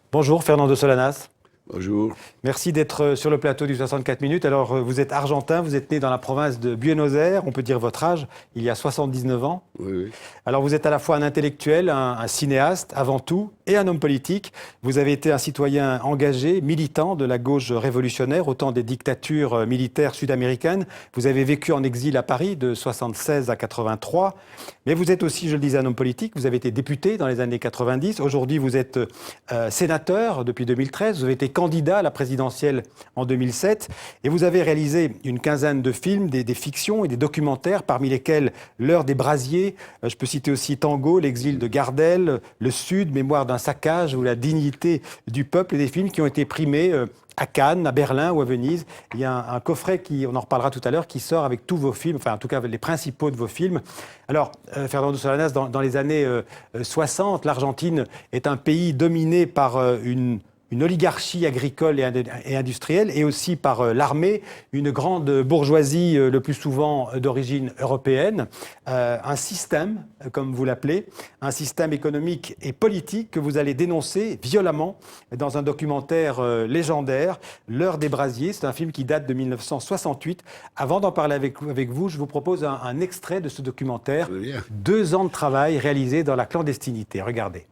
Bonjour Fernando Solanas. Bonjour. Merci d'être sur le plateau du 64 minutes. Alors, vous êtes argentin, vous êtes né dans la province de Buenos Aires, on peut dire votre âge, il y a 79 ans. Oui, oui. Alors, vous êtes à la fois un intellectuel, un cinéaste avant tout, et un homme politique. Vous avez été un citoyen engagé, militant de la gauche révolutionnaire, au temps des dictatures militaires sud-américaines. Vous avez vécu en exil à Paris de 76 à 83. Mais vous êtes aussi, je le disais, un homme politique. Vous avez été député dans les années 90. Aujourd'hui, vous êtes sénateur depuis 2013. Vous avez été candidat à la présidentielle en 2007. Et vous avez réalisé une quinzaine de films, des fictions et des documentaires, parmi lesquels L'heure des brasiers. Je peux citer aussi Tango, L'exil de Gardel, Le Sud, Mémoire d'un saccage ou La dignité du peuple, et des films qui ont été primés à Cannes, à Berlin ou à Venise. Il y a un coffret, on en reparlera tout à l'heure, qui sort avec tous vos films, enfin en tout cas les principaux de vos films. Alors, Fernando Solanas, dans les années 60, l'Argentine est un pays dominé par une oligarchie agricole et industrielle, et aussi par l'armée, une grande bourgeoisie, le plus souvent d'origine européenne, un système, comme vous l'appelez, un système économique et politique que vous allez dénoncer violemment dans un documentaire légendaire, L'heure des brasiers. C'est un film qui date de 1968. Avant d'en parler avec vous, je vous propose un extrait de ce documentaire. 2 ans de travail réalisé dans la clandestinité. Regardez.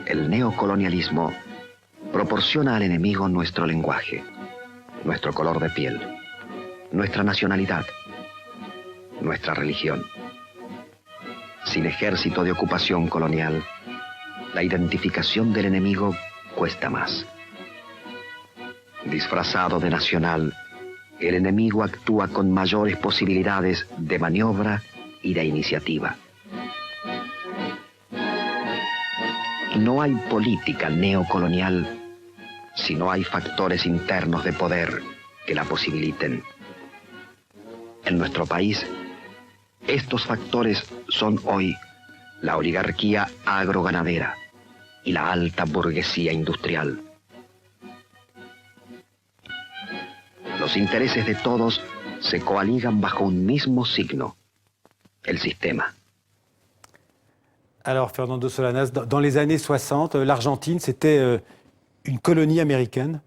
El neocolonialismo proporciona al enemigo nuestro lenguaje, nuestro color de piel, nuestra nacionalidad, nuestra religión. Sin ejército de ocupación colonial, la identificación del enemigo cuesta más. Disfrazado de nacional, el enemigo actúa con mayores posibilidades de maniobra y de iniciativa. No hay política neocolonial si no hay factores internos de poder que la posibiliten. En nuestro país, estos factores son hoy la oligarquía agroganadera y la alta burguesía industrial. Los intereses de todos se coaligan bajo un mismo signo, el sistema. Alors, Fernando Solanas, dans les années 60, l'Argentine, c'était une colonie américaine.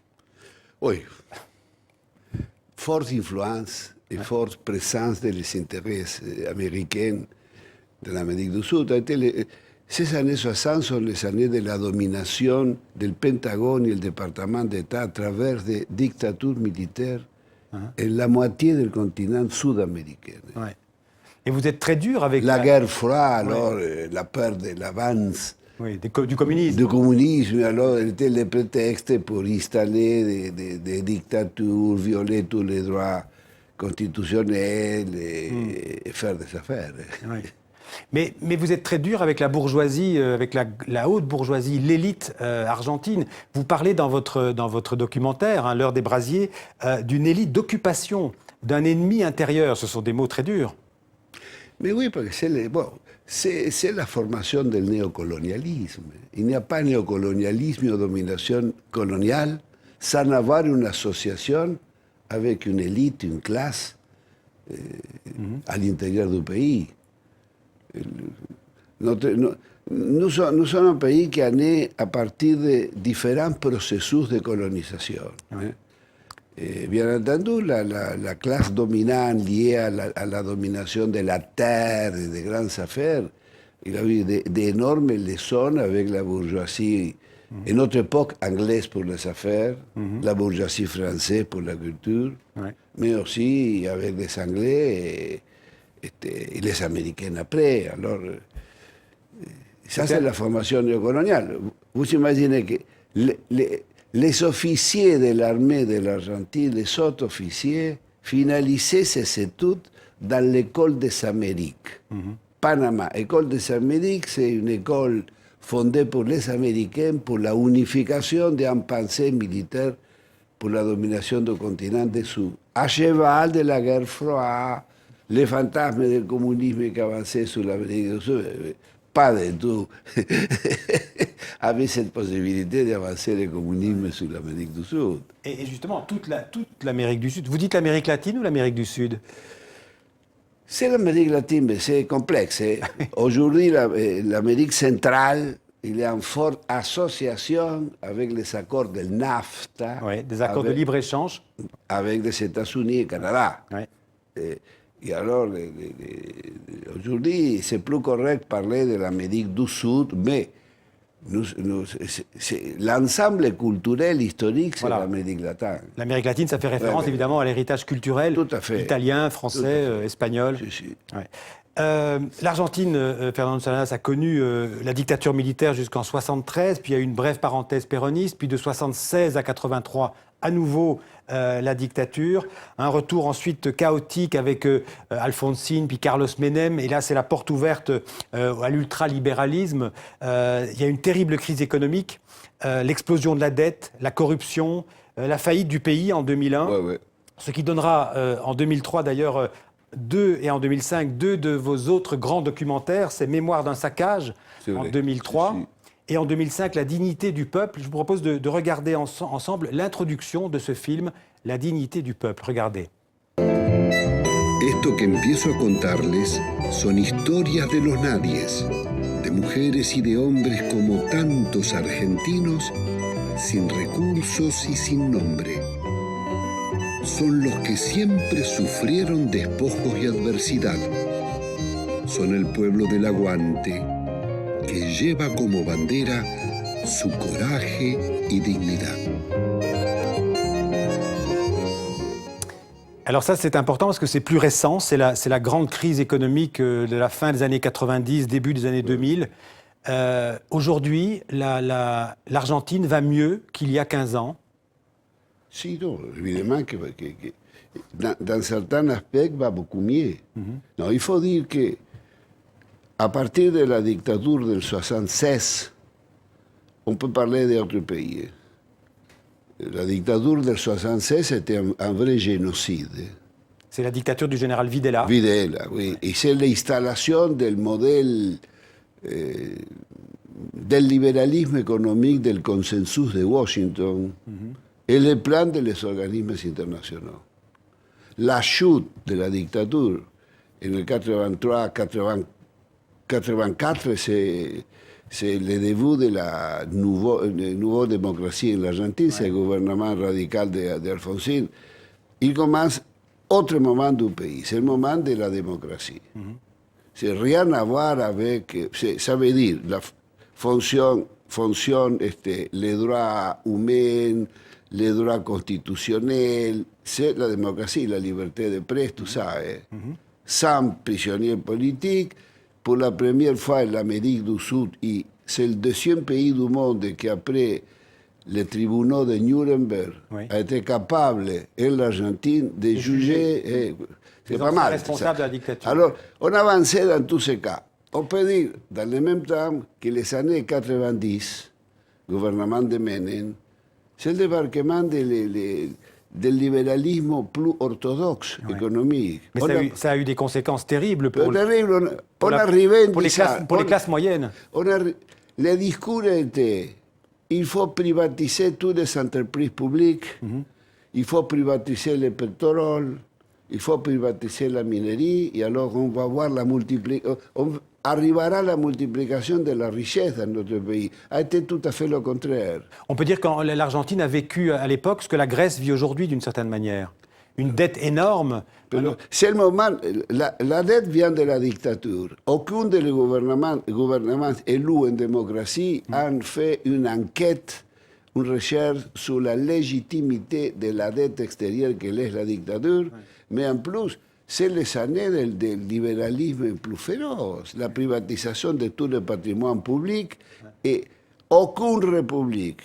Oui. Forte influence et forte présence des intérêts américains de l'Amérique du Sud. Ces années 60 sont les années de la domination du Pentagone et le département d'État à travers des dictatures militaires en la moitié du continent sud-américain. Ouais. Et vous êtes très dur avec la guerre froide, alors la peur de l'avance. Oui, du communisme. Du communisme, alors était le prétexte pour installer des dictatures, violer tous les droits constitutionnels et faire des affaires. Oui. Mais vous êtes très dur avec la bourgeoisie, avec la haute bourgeoisie, l'élite argentine. Vous parlez dans votre documentaire, hein, L'heure des brasiers, d'une élite d'occupation, d'un ennemi intérieur. Ce sont des mots très durs. Mais oui, parce que c'est la formation du néocolonialisme. Il n'y a pas de néocolonialisme ou domination coloniale sans avoir une association avec une élite, une classe à l'intérieur du pays. Nous sommes un pays qui est né à partir de différents processus de colonisation. Oui. Bien entendu, la classe dominante liée à la domination de la terre et des grandes affaires, il a eu d'énormes leçons avec la bourgeoisie, en notre époque anglaise pour les affaires, la bourgeoisie française pour la culture, mais aussi avec les Anglais et les Américains après. Alors, ça c'est la formation néocoloniale. Vous imaginez que les officiers de l'armée de l'Argentine, les sous-officiers, finalisaient ces études dans l'école des Amériques. Panama, école des Amériques, c'est une école fondée pour les Américains pour la unification d'un pensée militaire pour la domination du continent du Sud. À cheval de la guerre froide, les fantasmes du communisme qui avançaient sur l'Amérique du Sud. Pas du tout. Avait cette possibilité d'avancer le communisme sur l'Amérique du Sud. Et justement, toute l'Amérique du Sud. Vous dites l'Amérique latine ou l'Amérique du Sud? C'est l'Amérique latine, mais c'est complexe. Aujourd'hui, l'Amérique centrale il y a une forte association avec les accords de NAFTA, Oui, des accords de libre-échange. avec les États-Unis et le Canada. Oui. Et alors, aujourd'hui, c'est plus correct de parler de l'Amérique du Sud, mais l'ensemble culturel, historique, c'est Voilà. l'Amérique latine. L'Amérique latine, ça fait référence évidemment à l'héritage culturel Tout à fait. italien, français, espagnol. Si, si. Ouais. L'Argentine, Fernando Solanas, a connu la dictature militaire jusqu'en 73, puis il y a eu une brève parenthèse péroniste, puis de 76 à 83, à nouveau la dictature. Un retour ensuite chaotique avec Alfonsine, puis Carlos Menem, et là c'est la porte ouverte à l'ultralibéralisme. Il y a une terrible crise économique, l'explosion de la dette, la corruption, la faillite du pays en 2001, Ouais. ce qui donnera en 2003 d'ailleurs et en 2005, deux de vos autres grands documentaires, c'est Mémoire d'un saccage en 2003 et en 2005, La dignité du peuple. Je vous propose de regarder ensemble l'introduction de ce film, La dignité du peuple. Regardez. Esto que empiezo a contarles son historias de los nadies, de mujeres y de hombres como tantos argentinos, sin recursos y sin nombre. Son los que siempre sufrieron despojos y adversidad. Son el pueblo del aguante, que lleva como bandera su coraje y dignidad. Alors ça, c'est important parce que c'est plus récent, c'est la grande crise économique de la fin des années 90, début des années 2000. Aujourd'hui, l'Argentine va mieux qu'il y a 15 ans. Si, non, évidemment que dans certains aspects, va beaucoup mieux. Non, il faut dire que à partir de la dictature del 76, on peut parler d'autres pays. La dictature del 76 était un vrai génocide. C'est la dictature du général Videla. Videla, oui. Et c'est l'installation du modèle del libéralisme économique del consensus de Washington et le plan des organismes internationaux. La chute de la dictature en el 83-84, c'est le début de la nouvelle démocratie en Argentine, c'est le gouvernement radical d'Alfonsine. Il commence autre moment du pays, c'est le moment de la démocratie. C'est rien à voir avec, ça veut dire, la fonction les droits humains, les droits constitutionnels, c'est la démocratie, la liberté de presse, tout ça. Sans prisonniers politiques, pour la première fois en l'Amérique du Sud, et c'est le deuxième pays du monde qui, après les tribunaux de Nuremberg, a été capable, en l'Argentine, de juger. C'est pas mal. Responsable de la dictature. Alors, on avançait dans tous ces cas. On peut dire, dans le même temps, que les années 90, gouvernement de Menem, c'est le débarquement del libéralisme plus orthodoxe économique. Mais ça a eu des conséquences terribles pour, pour les classes moyennes. Le discours était il faut privatiser toutes les entreprises publiques, il faut privatiser le pétrole, il faut privatiser la minerie, et alors on va voir la multiplication. Arrivera la multiplication de la richesse dans notre pays. A été tout à fait le contraire. On peut dire que l'Argentine a vécu à l'époque ce que la Grèce vit aujourd'hui d'une certaine manière. Une dette énorme. C'est le moment, la dette vient de la dictature. Aucun des gouvernements élus en démocratie a fait une enquête, une recherche sur la légitimité de la dette extérieure que est la dictature, mais en plus, c'est les années del libéralisme plus féroce, la privatisation de tout le patrimoine public, et aucune république.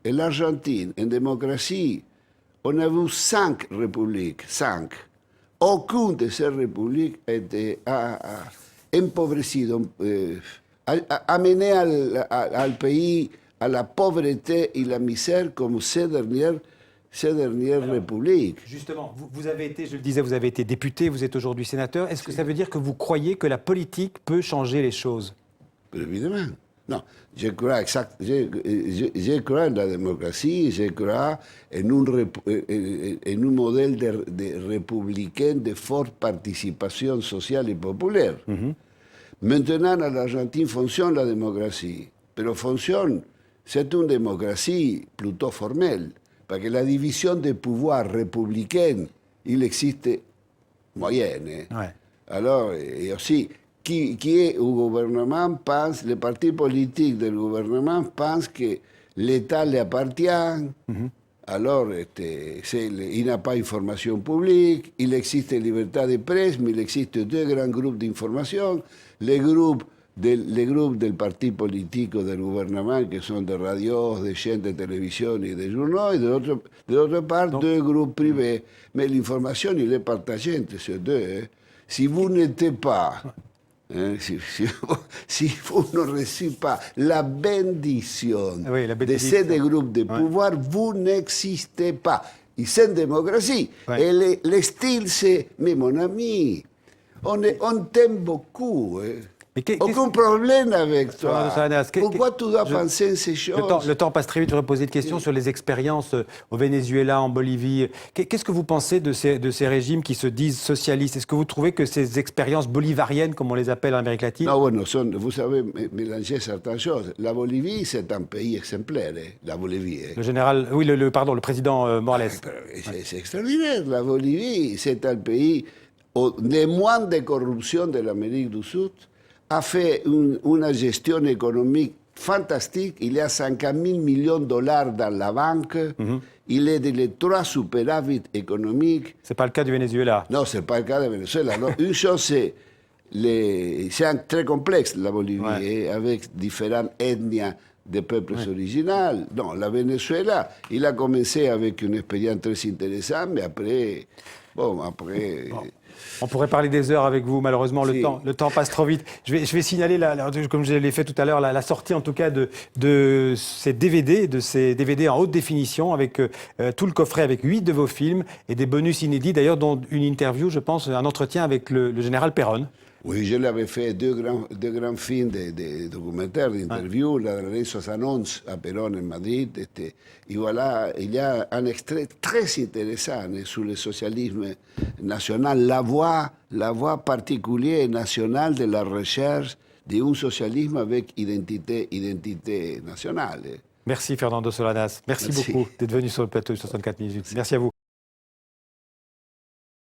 En l'Argentine, en démocratie, on a vu 5 républiques, 5. Aucune de ces républiques a empobréci, a mené al pays à la pauvreté et la misère comme ces dernières républiques. Justement, vous avez été, je le disais, vous avez été député, vous êtes aujourd'hui sénateur. Est-ce que ça veut dire que vous croyez que la politique peut changer les choses? Évidemment. Non, je crois en la démocratie, je crois en un modèle de républicain de forte participation sociale et populaire. Maintenant, en Argentine fonctionne la démocratie. mais fonctionne. C'est une démocratie plutôt formelle, parce que la division des pouvoirs républicaine, il existe moyenne. Ouais. Alors, et aussi, qui est au gouvernement pense, les partis politiques du gouvernement pensent que l'État lui appartient. Alors, il n'a pas d'information publique, il existe liberté de presse, mais il existe deux grands groupes d'information. Les groupes del parti politique du gouvernement, qui sont des radios, des chaînes de télévision et des journaux, et de l'autre part, deux groupes privés. Mais l'information, il est partagée entre ces deux. Si vous n'êtes pas, si vous ne recevez pas la bénédiction de ces deux groupes de pouvoir, vous n'existez pas. Et c'est une démocratie. Et le style, c'est, mais mon ami, on t'aime beaucoup. Aucun problème avec toi. Pourquoi tu dois penser ces choses? Le temps passe très vite. Je voudrais poser une question sur les expériences au Venezuela, en Bolivie. Qu'est-ce que vous pensez de ces régimes qui se disent socialistes? Est-ce que vous trouvez que ces expériences bolivariennes, comme on les appelle en Amérique latine... Non, bueno, vous savez mélanger certaines choses. La Bolivie, c'est un pays exemplaire, la Bolivie. Le général, oui, le président Morales. C'est extraordinaire. La Bolivie, c'est un pays le moins de corruption de l'Amérique du Sud. A fait une gestion économique fantastique. Il y a 50 000 millions de dollars dans la banque. Il est dans les 3 superávits économiques. Ce n'est pas le cas du Venezuela. Non, ce n'est pas le cas du Venezuela. Non. Une chose, c'est très complexe, la Bolivie, avec différentes ethnies des peuples originaux. Non, la Venezuela, il a commencé avec une expérience très intéressante, mais après... Bon. On pourrait parler des heures avec vous, malheureusement, le temps passe trop vite. Je vais signaler, comme je l'ai fait tout à l'heure, la sortie en tout cas de ces DVD en haute définition, avec tout le coffret avec 8 de vos films et des bonus inédits, d'ailleurs, dont une interview, je pense, un entretien avec le général Perón. Oui, je l'avais fait deux grands films de documentaires, d'interviews, l'année 71 à Perón en Madrid. Et voilà, il y a un extrait très intéressant sur le socialisme national, la voie particulière nationale de la recherche d'un socialisme avec identité nationale. Merci Fernando Solanas. Merci beaucoup d'être venu sur le plateau de 64 minutes. Merci à vous.